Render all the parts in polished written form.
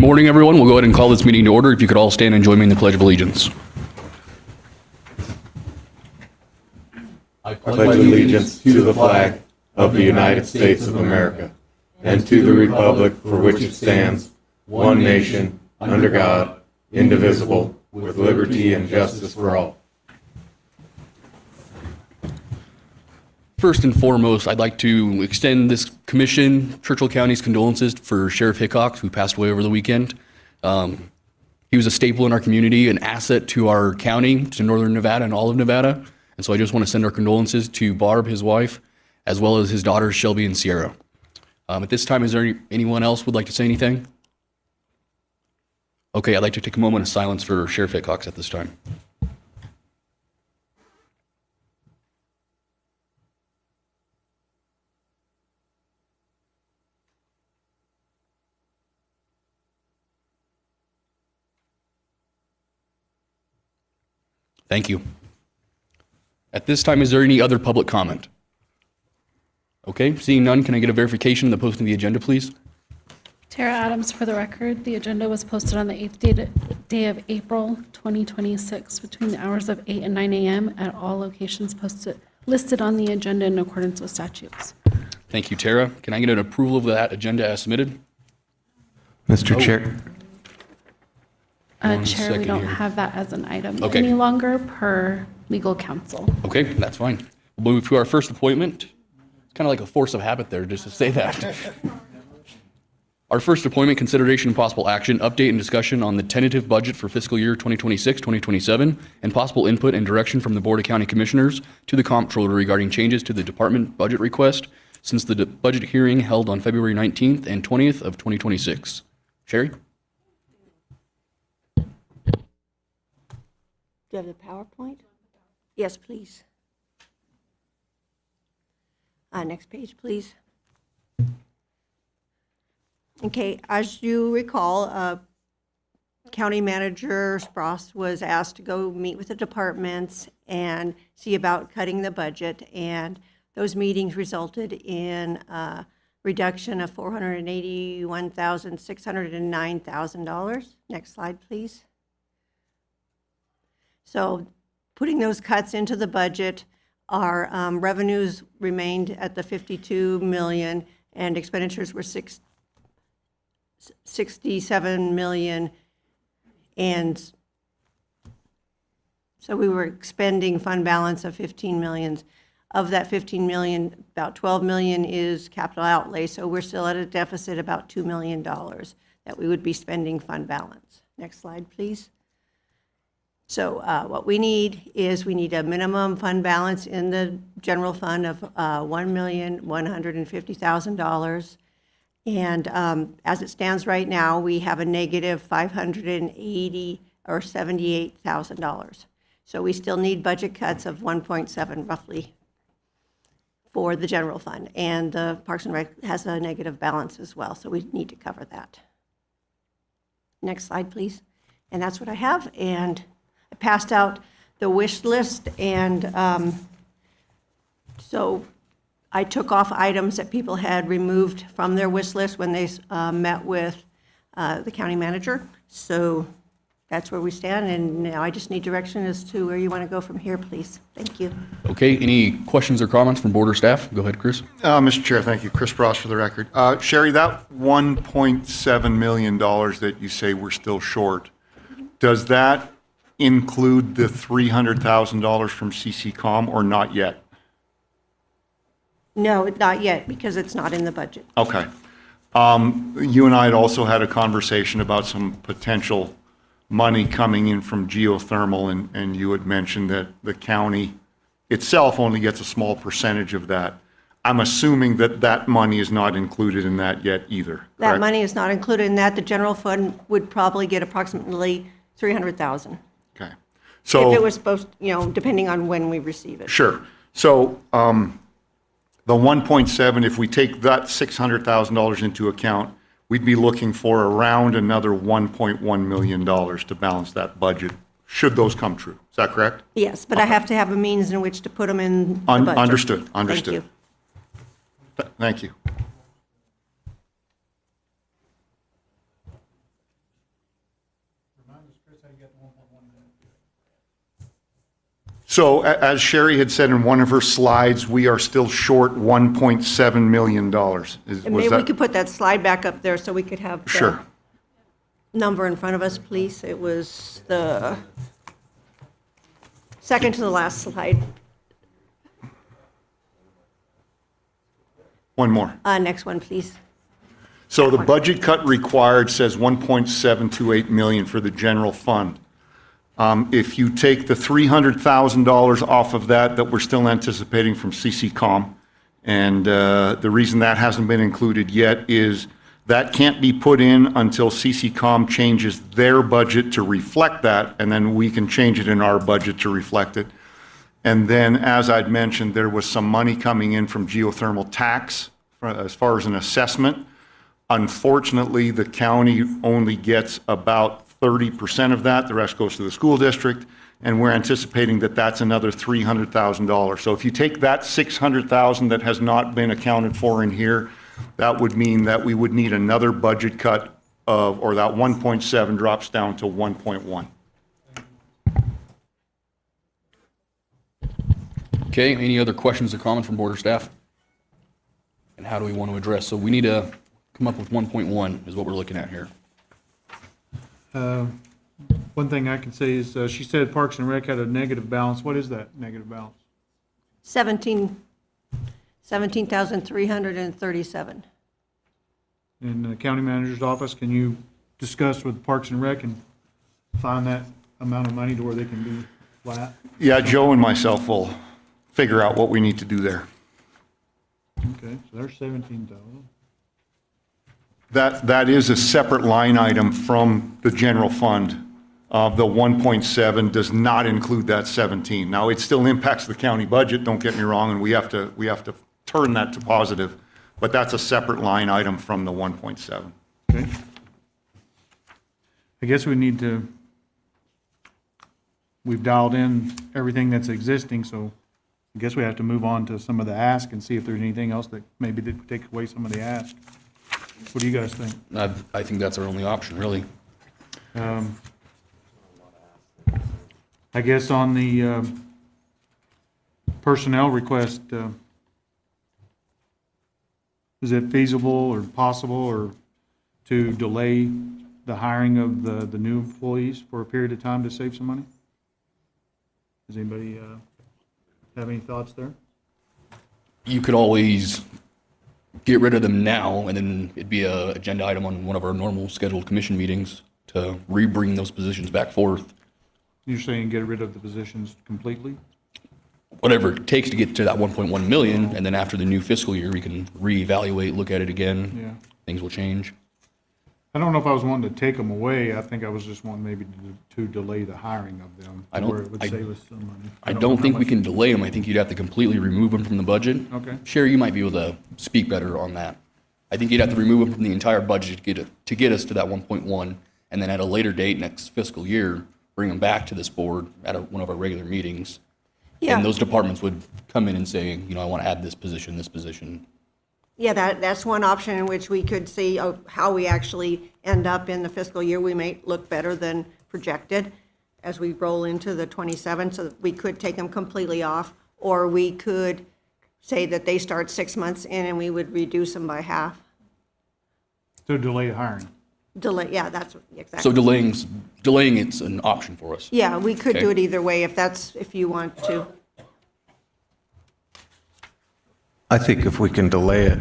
Morning, everyone. We'll go ahead and call this meeting to order. If you could all stand and join me in the Pledge of Allegiance. I pledge allegiance to the flag of the United States of America and to the republic for which it stands, one nation, under God, indivisible, with liberty and justice for all. First and foremost, I'd like to extend this commission, Churchill County's condolences for Sheriff Hickok, who passed away over the weekend. He was a staple in our community, an asset to our county, to Northern Nevada and all of Nevada. And so I just want to send our condolences to Barb, his wife, as well as his daughters, Shelby and Sierra. At this time, is there anyone else would like to say anything? Okay, I'd like to take a moment of silence for Sheriff Hickok at this time. Thank you. At this time, is there any other public comment? Okay, seeing none, can I get a verification of the posting of the agenda, please? Tara Adams, for the record, the agenda was posted on the 8th day of April 2026 between the hours of 8 and 9 a.m. at all locations listed on the agenda in accordance with statutes. Thank you, Tara. Can I get an approval of that agenda as submitted? Mr. Chair. Chair, we second don't here. have that as an item Okay. any longer per legal counsel. Okay, that's fine. We'll move to our first appointment. It's kind of like a force of habit there just to say that. Our first appointment, consideration and possible action, update and discussion on the tentative budget for fiscal year 2026-2027, and possible input and direction from the Board of County Commissioners to the Comptroller regarding changes to the department budget request since the budget hearing held on February 19th and 20th of 2026. Sherry? Do you have the PowerPoint? Yes, please. Next page, please. Okay, as you recall, County Manager Spross was asked to go meet with the departments and see about cutting the budget, and those meetings resulted in a reduction of $481,609,000. Next slide, please. So putting those cuts into the budget, our revenues remained at the 52 million and expenditures were 67 million. And so we were expending fund balance of 15 million. Of that 15 million, about 12 million is capital outlay. So we're still at a deficit about $2 million that we would be spending fund balance. Next slide, please. So what we need is we need a minimum fund balance in the general fund of $1,150,000. And as it stands right now, we have a negative $580 or $78,000. So we still need budget cuts of 1.7 roughly for the general fund. And the Parks and Rec has a negative balance as well, so we need to cover that. Next slide, please. And that's what I have. And I passed out the wish list, and so I took off items that people had removed from their wish list when they met with the county manager. So that's where we stand, and now I just need direction as to where you want to go from here, please. Thank you. Okay, any questions or comments from board or staff? Go ahead, Chris. Mr. Chair, thank you. Chris Ross for the record. Sherry, that $1.7 million that you say we're still short, does that include the $300,000 from CCCOM or not yet? No, not yet, because it's not in the budget. Okay. You and I had also had a conversation about some potential money coming in from geothermal, and you had mentioned that the county itself only gets a small percentage of that. I'm assuming that that money is not included in that yet either, correct? That money is not included in that. The general fund would probably get approximately $300,000. Okay. So If it was supposed, depending on when we receive it. sure. So the 1.7, if we take that $600,000 into account, we'd be looking for around another $1.1 million to balance that budget, should those come true. Is that correct? Yes, but I have to have a means in which to put them in the budget. Understood, Thank understood. you. Thank you. So as Sherry had said in one of her slides, we are still short $1.7 million. And Was maybe we that? could put that slide back up there so we could have the Sure. number in front of us, please. It was the second to the last slide. One more. Next one, please. So the budget cut required says 1.728 million for the general fund. If you take the $300,000 off of that we're still anticipating from CCCOM, and the reason that hasn't been included yet is that can't be put in until CCCOM changes their budget to reflect that, and then we can change it in our budget to reflect it. And then, as I'd mentioned, there was some money coming in from geothermal tax as far as an assessment. Unfortunately, the county only gets about 30% of that. The rest goes to the school district, and we're anticipating that that's another $300,000. So if you take that $600,000 that has not been accounted for in here, that would mean that we would need another budget cut of, or that 1.7 drops down to 1.1. Okay, any other questions or comments from board or staff? And how do we want to address? So we need to come up with 1.1 is what we're looking at here. One thing I can say is, she said Parks and Rec had a negative balance. What is that negative balance? 17,337. In the county manager's office, can you discuss with Parks and Rec and find that amount of money to where they can be flat? Yeah, Joe and myself will figure out what we need to do there. Okay, so there's 17,000. That is a separate line item from the general fund. The 1.7 does not include that 17. Now, it still impacts the county budget, don't get me wrong, and we have to turn that to positive, but that's a separate line item from the 1.7. Okay. I guess we need to, we've dialed in everything that's existing, so I guess we have to move on to some of the ask and see if there's anything else that maybe did take away some of the ask. What do you guys think? I think that's our only option, really. I guess on the personnel request, is it feasible or possible or to delay the hiring of the new employees for a period of time to save some money? Does anybody have any thoughts there? You could always get rid of them now, and then it'd be a agenda item on one of our normal scheduled commission meetings to re-bring those positions back forth. You're saying get rid of the positions completely? Whatever it takes to get to that 1.1 million, and then after the new fiscal year, we can reevaluate, look at it again. Yeah. Things will change. I don't know if I was wanting to take them away. I think I was just wanting maybe to delay the hiring of them. I don't- Where it would save us some money. I know don't how think we much- can delay them. I think you'd have to completely remove them from the budget. Okay. Sherry, you might be able to speak better on that. I think you'd have to remove them from the entire budget to get us to that 1.1, and then at a later date next fiscal year, bring them back to this board at one of our regular meetings. Yeah. And those departments would come in and say, you know, I want to add this position, this position. Yeah, that's one option in which we could see how we actually end up in the fiscal year. We may look better than projected as we roll into the 27, so that we could take them completely off, or we could say that they start 6 months in and we would reduce them by half. To delay hiring. Delay, yeah, that's exactly. So delaying it's an option for us. Yeah, we could do Okay. it either way if you want to. I think if we can delay it,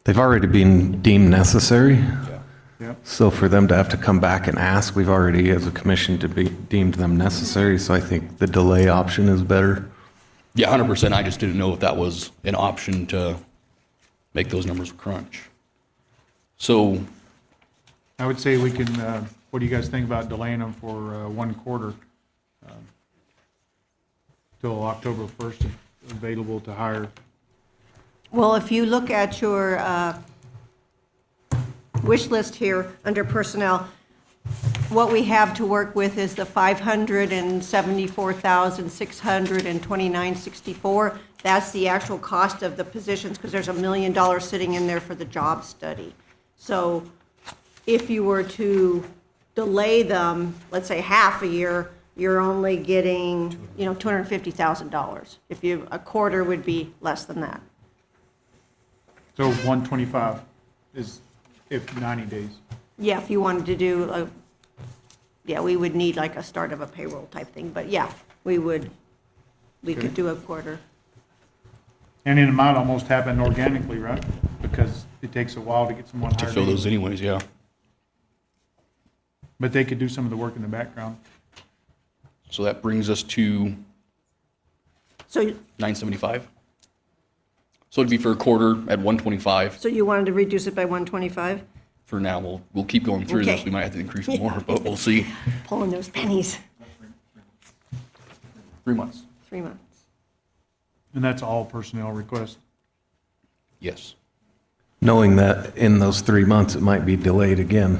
they've already been deemed necessary. Yep. So for them to have to come back and ask, we've already, as a commission, to be deemed them necessary. So I think the delay option is better. Yeah, 100%. I just didn't know if that was an option to make those numbers crunch. So, I would say we can, what do you guys think about delaying them for 1 quarter? Till October 1st, available to hire. Well, if you look at your wish list here under personnel, what we have to work with is the $574,629.64. That's the actual cost of the positions, because there's $1 million sitting in there for the job study. So if you were to delay them, let's say half a year, you're only getting, $250,000. If a quarter would be less than that. So 125 is if 90 days. Yeah, if you wanted to do we would need like a start of a payroll type thing, but yeah, we could do a quarter. And it might almost happen organically, right? Because it takes a while to get someone To hired. fill those anyways, yeah. But they could do some of the work in the background. So that brings us to So, 975. So it'd be for a quarter at 125. so you wanted to reduce it by 125? For now, we'll keep going through this. Okay. We might have to increase it more, but we'll see. Pulling those pennies, 3 months. 3 months. And that's all personnel requests. Yes. Knowing that in those 3 months, it might be delayed again.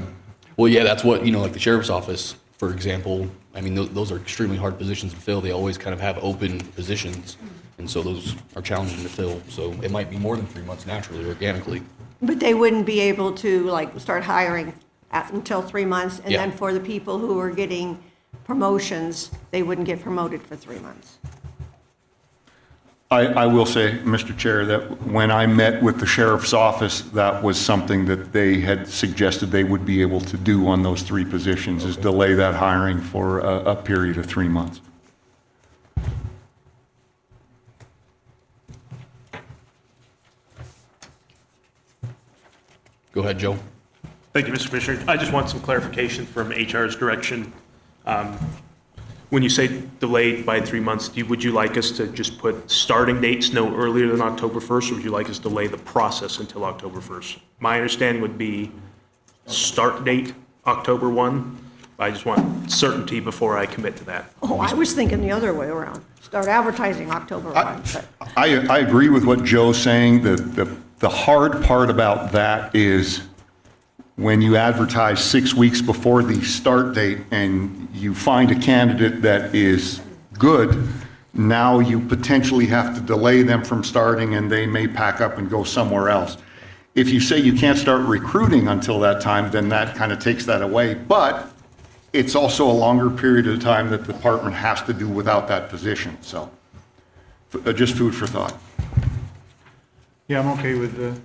Well, yeah, that's what, like the sheriff's office, for example, I mean, those are extremely hard positions to fill. They always kind of have open positions. And so those are challenging to fill. So it might be more than 3 months naturally, organically. But they wouldn't be able to start hiring until 3 months, and Yeah. then for the people who are getting promotions, they wouldn't get promoted for 3 months. I will say, Mr. Chair, that when I met with the sheriff's office, that was something that they had suggested they would be able to do on those 3 positions, is delay that hiring for a period of 3 months. Go ahead, Joe. Thank you, Mr. Commissioner. I just want some clarification from HR's direction. When you say delayed by 3 months, would you like us to just put starting dates no earlier than October 1st, or would you like us to delay the process until October 1st? My understanding would be start date October 1. I just want certainty before I commit to that. Oh, I was thinking the other way around. Start advertising October 1. But I agree with what Joe's saying. The hard part about that is when you advertise 6 weeks before the start date and you find a candidate that is good, now you potentially have to delay them from starting and they may pack up and go somewhere else. If you say you can't start recruiting until that time, then that kind of takes that away. But it's also a longer period of time that the department has to do without that position. So just food for thought. Yeah, I'm okay with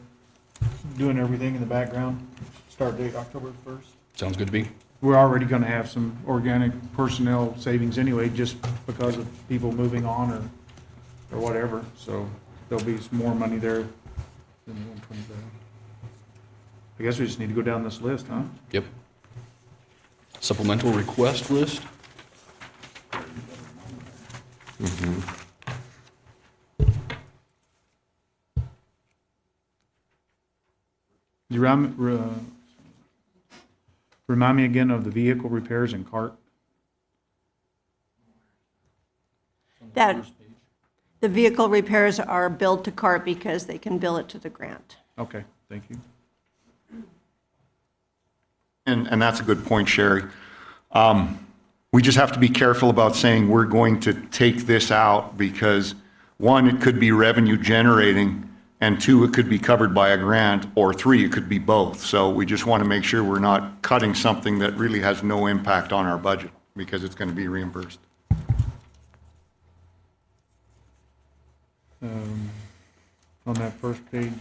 doing everything in the background. Start date October 1st. Sounds good to me. We're already going to have some organic personnel savings anyway, just because of people moving on or whatever. So there'll be some more money there than the 125. I guess we just need to go down this list, huh? Yep. Supplemental request list. You remind me again of the vehicle repairs and cart? that, the vehicle repairs are billed to CART because they can bill it to the grant. Okay, thank you. And that's a good point, Sherry. We just have to be careful about saying we're going to take this out because, one, it could be revenue generating, and two, it could be covered by a grant, or three, it could be both. So we just want to make sure we're not cutting something that really has no impact on our budget because it's going to be reimbursed. On that first page,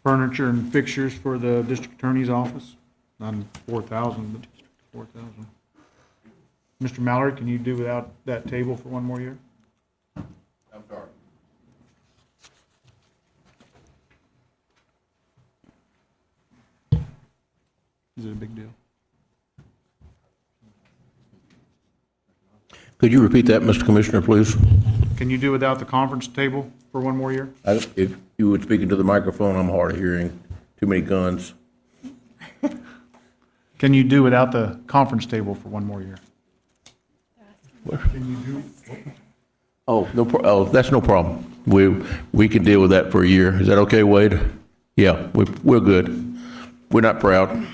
furniture and fixtures for the district attorney's office, on 4,000, but 4,000. Mr. Mallory, can you do without that table for one more year? I'm sorry. Is it a big deal? Could you repeat that, Mr. Commissioner, please? Can you do without the conference table for one more year? If you would speak into the microphone, I'm hard of hearing. Too many guns. Can you do without the conference table for one more year? Oh, that's no problem. We can deal with that for a year. Is that okay, Wade? Yeah, we're good. We're not proud.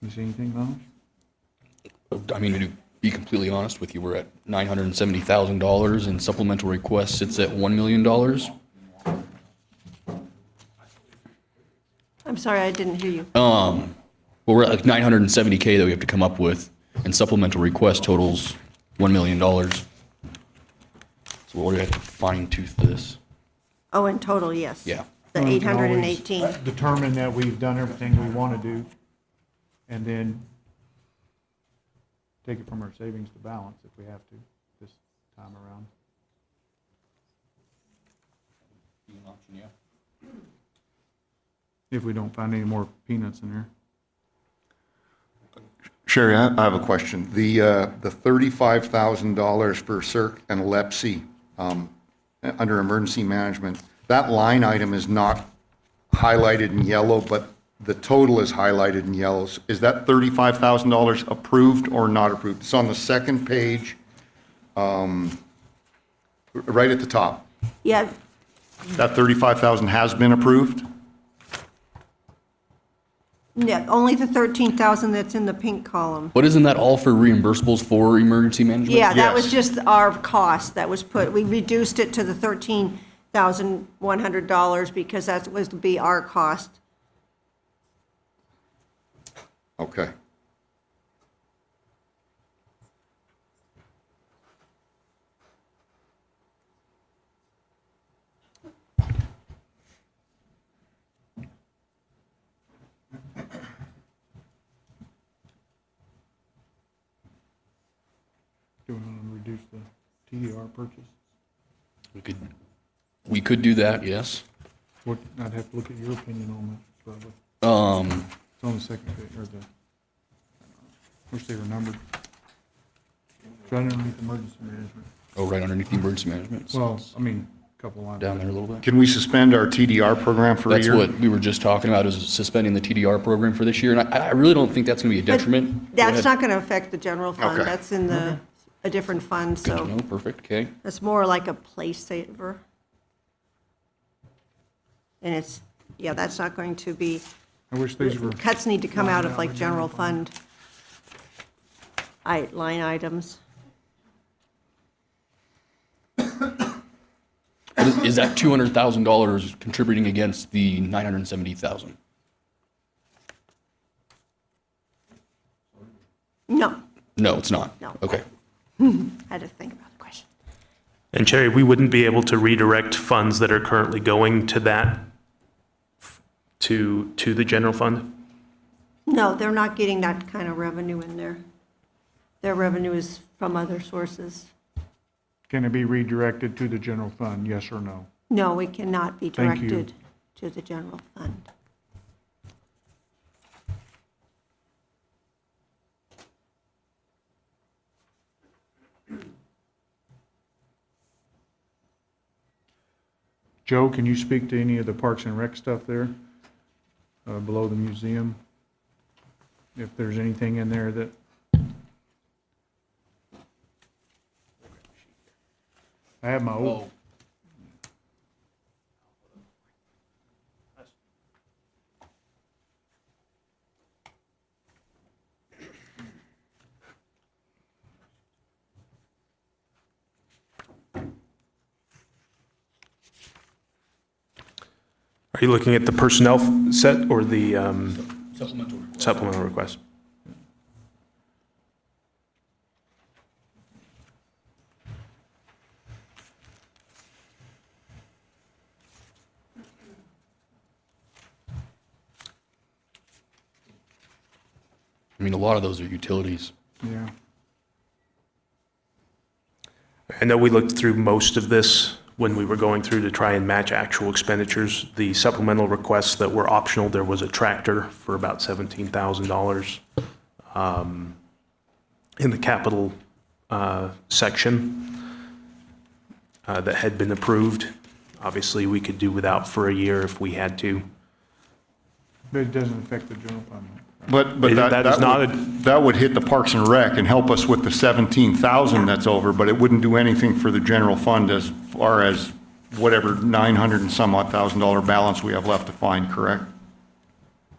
You see anything, Thomas? I mean, to be completely honest with you, we're at $970,000 and supplemental request sits at $1 million. I'm sorry, I didn't hear you. Well, we're at like 970K that we have to come up with, and supplemental request totals $1 million. So we're gonna have to fine tooth this. Oh, in total, yes. Yeah. The Well, we can always 818. Determine that we've done everything we want to do, and then take it from our savings to balance if we have to this time around. If we don't find any more peanuts in there. Sherry, I have a question. The $35,000 for CERC and LEPC under emergency management, that line item is not highlighted in yellow, but the total is highlighted in yellow. Is that $35,000 approved or not approved? It's on the second page, right at the top. Yeah, That $35,000 has been approved? no, only the 13,000 that's in the pink column. But isn't that all for reimbursables for emergency management? Yeah, that was Yes. just our cost that was put, we reduced it to the $13,100 because that was to be our cost. Okay. Do we want to reduce the TDR purchase? We could do that, yes. What, I'd have to look at your opinion on that, probably. It's on the second page, or the, wish they were numbered. It's right underneath emergency management. Oh, right underneath the emergency management. So Well, it's I mean, a couple lines. down there a little bit. Can we suspend our TDR program for a That's year? what we were just talking about, is suspending the TDR program for this year, and I really don't think that's gonna be a But detriment. Go that's ahead. not going to affect the general fund. Okay. That's in the, a different fund, Good to so know, perfect, okay. that's more like a place saver. And it's, yeah, that's not going to be, I wish these were, cuts need to come out of like general fund line items. Is that $200,000 contributing against the 970,000? No, No, it's not. No. Okay. I had to think about the question. And Cherry, we wouldn't be able to redirect funds that are currently going to that, to the general fund? No, they're not getting that kind of revenue in there. Their revenue is from other sources. can it be redirected to the general fund, yes or no? No, it cannot be Thank you. directed to the general fund. Joe, can you speak to any of the Parks and Rec stuff there, below the museum? If there's anything in there that, I have my old, Are you looking at the personnel set or the Supplemental request. supplemental request? I mean, a lot of those are utilities. yeah. I know we looked through most of this when we were going through to try and match actual expenditures. The supplemental requests that were optional, there was a tractor for about $17,000 in the capital section that had been approved. Obviously, we could do without for a year if we had to. But it doesn't affect the general fund. But That is not a- that would hit the Parks and Rec and help us with the 17,000 that's over, but it wouldn't do anything for the general fund as far as whatever 900 and some odd $1,000 balance we have left to find, correct?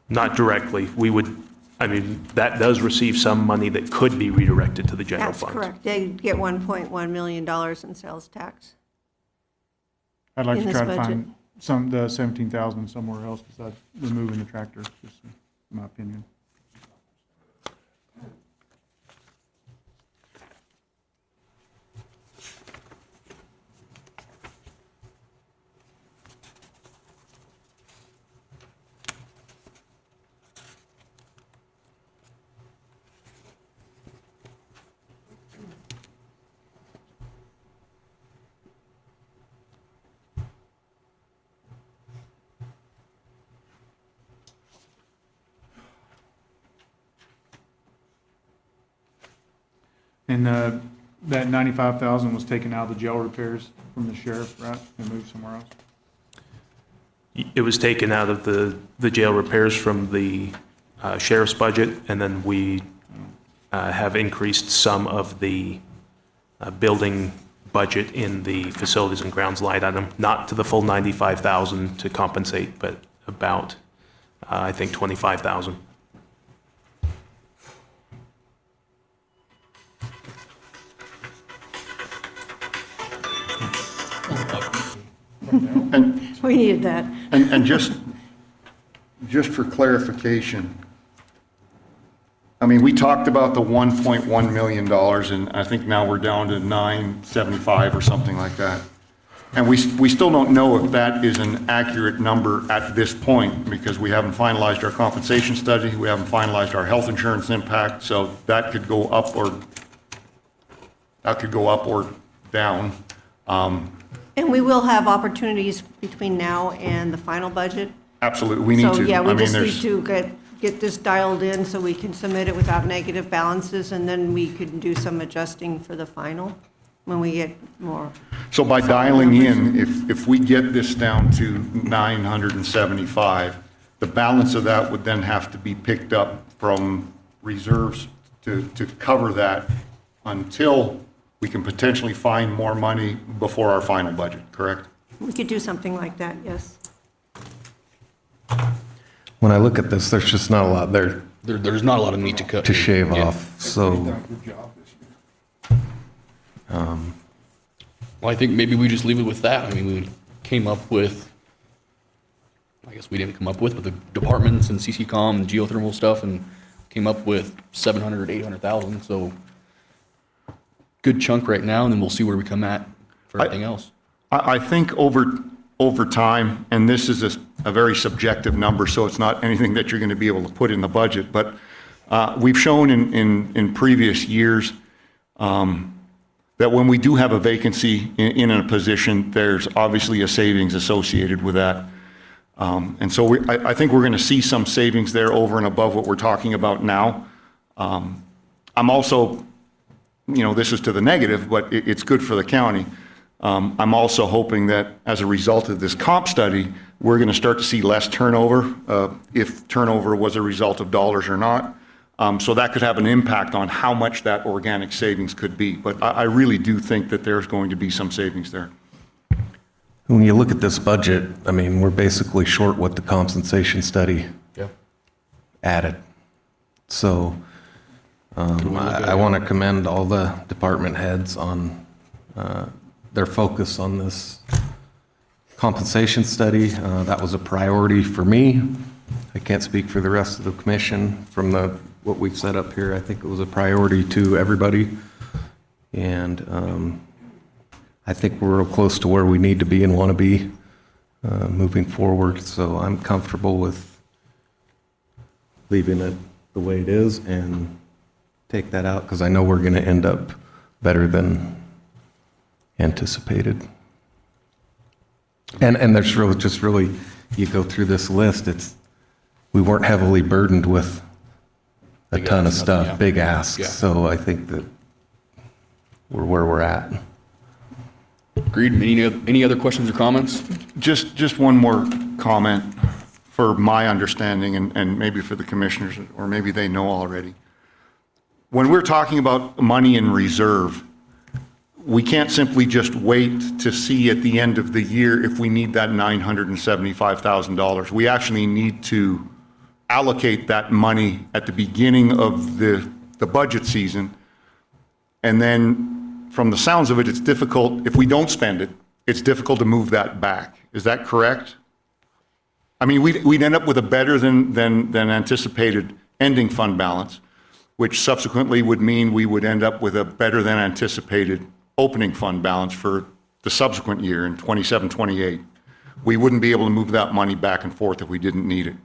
Not directly. We would I mean, that does receive some money that could be redirected to the general That's fund. correct. They get $1.1 million in sales tax. I'd like In to this try to budget. find the 17,000 somewhere else besides removing the tractor, just in my opinion. And that 95,000 was taken out of the jail repairs from the sheriff, right, and moved somewhere else? It was taken out of the jail repairs from the sheriff's budget, and then we have increased some of the building budget in the facilities and grounds line item, not to the full 95,000 to compensate, but about, I think, 25,000. And, We needed that. and just for clarification, I mean, we talked about the $1.1 million, and I think now we're down to 975 or something like that. And we still don't know if that is an accurate number at this point, because we haven't finalized our compensation study, we haven't finalized our health insurance impact, so that could go up or down. And we will have opportunities between now and the final budget. Absolutely, we need to. So, yeah, I we mean, just there's- need to get this dialed in so we can submit it without negative balances, and then we can do some adjusting for the final when we get more. So by dialing in, if we get this down to 975, the balance of that would then have to be picked up from reserves to cover that until we can potentially find more money before our final budget, correct? We could do something like that, yes. When I look at this, there's just not a lot there There's not a lot of meat to cut. to shave Yeah. off, so. Well, I think maybe we just leave it with that. I mean, we came up with, I guess we didn't come up with, but the departments and CCCOM and geothermal stuff, and came up with 700, 800,000, so good chunk right now, and then we'll see where we come at for everything else. I think over time, and this is a very subjective number, so it's not anything that you're going to be able to put in the budget, but we've shown in previous years that when we do have a vacancy in a position, there's obviously a savings associated with that. And so I think we're going to see some savings there over and above what we're talking about now. I'm also, this is to the negative, but it's good for the county. I'm also hoping that as a result of this comp study, we're going to start to see less turnover, if turnover was a result of dollars or not. So that could have an impact on how much that organic savings could be. But I really do think that there's going to be some savings there. When you look at this budget, I mean, we're basically short what the compensation study Yeah. added. So I want to commend all the department heads on their focus on this compensation study. That was a priority for me. I can't speak for the rest of the commission. From what we've set up here, I think it was a priority to everybody. And I think we're real close to where we need to be and want to be moving forward. So I'm comfortable with leaving it the way it is and take that out, because I know we're going to end up better than anticipated. And there's really, you go through this list, we weren't heavily burdened with a Big ton of asks, stuff, yeah. big asks. Yeah. So I think that we're where we're at. Agreed. Any other questions or comments? Just one more comment for my understanding, and maybe for the commissioners, or maybe they know already. When we're talking about money in reserve, we can't simply just wait to see at the end of the year if we need that $975,000. We actually need to allocate that money at the beginning of the budget season. And then, from the sounds of it, it's difficult, if we don't spend it, it's difficult to move that back. Is that correct? I mean, we'd end up with a better than anticipated ending fund balance, which subsequently would mean we would end up with a better than anticipated opening fund balance for the subsequent year in 27, 28. We wouldn't be able to move that money back and forth if we didn't need it.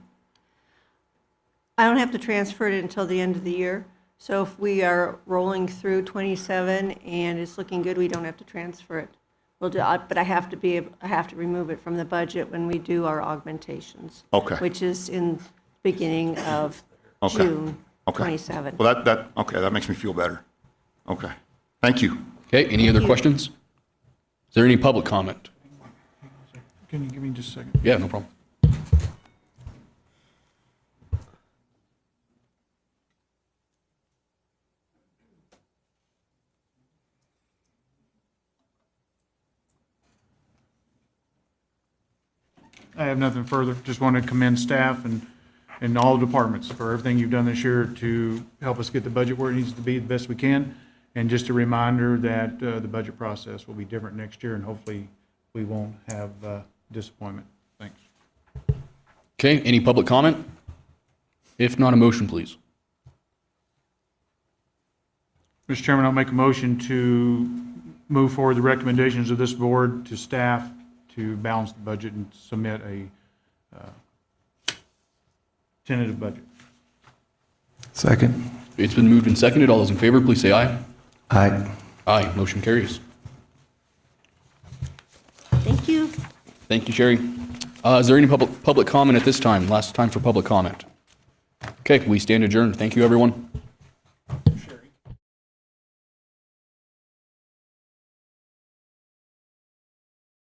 I don't have to transfer it until the end of the year. So if we are rolling through 27 and it's looking good, we don't have to transfer it. We'll do, but I have to remove it from the budget when we do our augmentations. Okay. Which is in beginning of Okay. June Okay. 27. Well, okay, that makes me feel better. Okay. Thank you. Okay, any other questions? Is there any public comment? Can you give me just a second? Yeah, no problem. I have nothing further. Just want to commend staff and all departments for everything you've done this year to help us get the budget where it needs to be the best we can. And just a reminder that the budget process will be different next year, and hopefully we won't have disappointment. Thanks. Okay, any public comment? If not, a motion, please. Mr. Chairman, I'll make a motion to move forward the recommendations of this board to staff to balance the budget and submit a tentative budget. Second. It's been moved and seconded. All those in favor, please say aye. Aye. Aye, motion carries. Thank you. Thank you, Sherry. Is there any public comment at this time? Last time for public comment. Okay, we stand adjourned. Thank you, everyone.